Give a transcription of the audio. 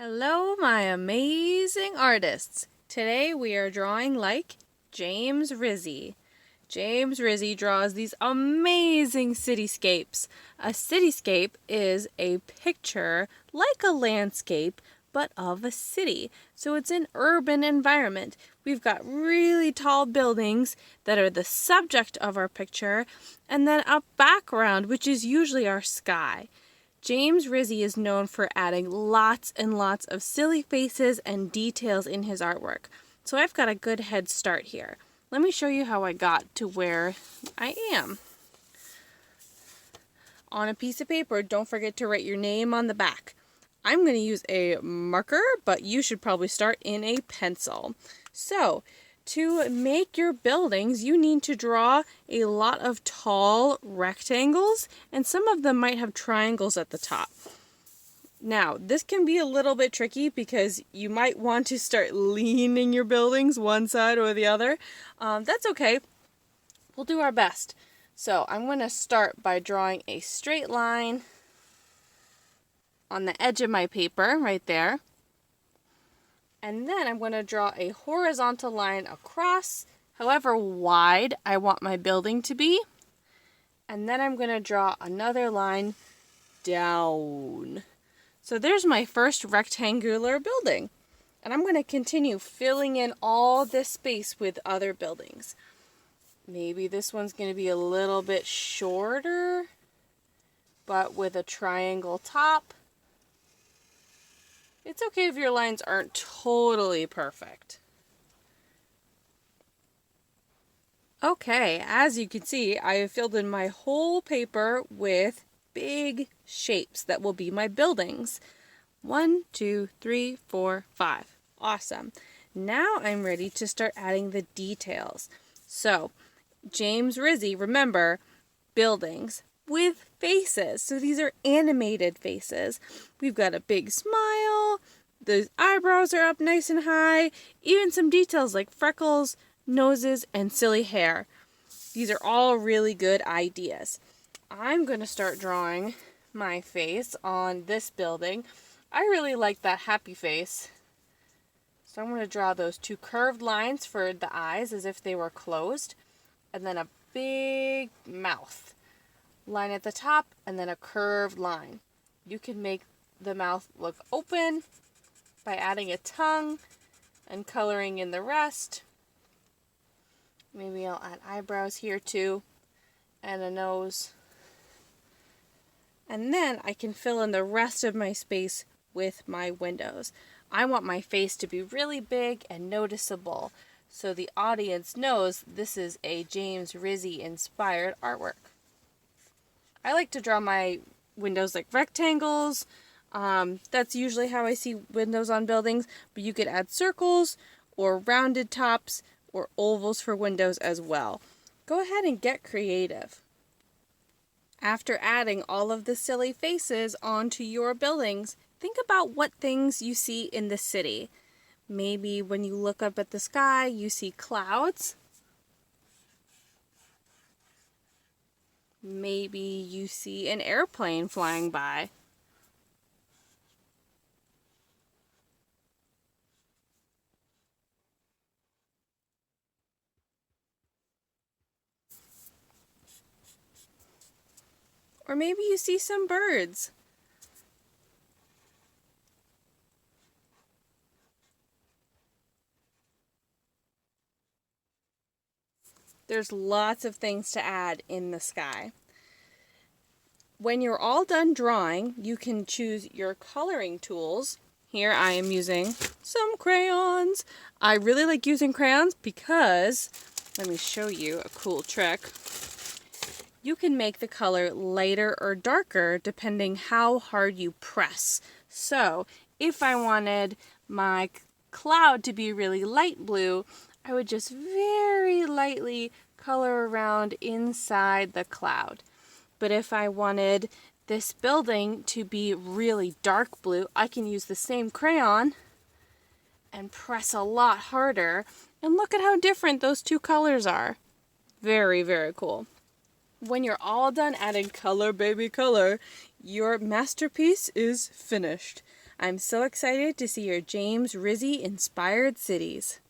Hello, my amazing artists. Today we are drawing like James Rizzi. James Rizzi draws these amazing cityscapes. A cityscape is a picture like a landscape, but of a city. So it's an urban environment. We've got really tall buildings that are the subject of our picture, and then a background, which is usually our sky. James Rizzi is known for adding lots and lots of silly faces and details in his artwork. So I've got a good head start here. Let me show you how I got to where I am. On a piece of paper, don't forget to write your name on the back. I'm going to use a marker, but you should probably start in a pencil. So, to make your buildings, you need to draw a lot of tall rectangles, and some of them might have triangles at the top. Now, this can be a little bit tricky because you might want to start leaning your buildings one side or the other. That's okay. We'll do our best. So, I'm going to start by drawing a straight line on the edge of my paper, right there. And then I'm going to draw a horizontal line across, however wide I want my building to be. And then I'm going to draw another line down. So there's my first rectangular building. And I'm going to continue filling in all this space with other buildings. Maybe this one's going to be a little bit shorter, but with a triangle top. It's okay if your lines aren't totally perfect. Okay, as you can see, I have filled in my whole paper with big shapes that will be my buildings. 1, 2, 3, 4, 5. Awesome. Now I'm ready to start adding the details. So, James Rizzi, remember, buildings with faces. So these are animated faces. We've got a big smile, the eyebrows are up nice and high, even some details like freckles, noses, and silly hair. These are all really good ideas. I'm going to start drawing my face on this building. I really like that happy face. So I'm going to draw those two curved lines for the eyes as if they were closed, and then a big mouth. Line at the top, and then a curved line. You can make the mouth look open by adding a tongue and coloring in the rest. Maybe I'll add eyebrows here too, and a nose. And then I can fill in the rest of my space with my windows. I want my face to be really big and noticeable, so the audience knows this is a James Rizzi inspired artwork. I like to draw my windows like rectangles. That's usually how I see windows on buildings, but you could add circles or rounded tops or ovals for windows as well. Go ahead and get creative. After adding all of the silly faces onto your buildings, think about what things you see in the city. Maybe when you look up at the sky, you see clouds. Maybe you see an airplane flying by. Or maybe you see some birds. There's lots of things to add in the sky. When you're all done drawing, you can choose your coloring tools. Here I am using some crayons. I really like using crayons because, let me show you a cool trick. You can make the color lighter or darker depending how hard you press. So, if I wanted my cloud to be really light blue, I would just very lightly color around inside the cloud. But if I wanted this building to be really dark blue, I can use the same crayon and press a lot harder. And look at how different those two colors are. Very, very cool. When you're all done adding color, baby, color, your masterpiece is finished. I'm so excited to see your James Rizzi inspired cities.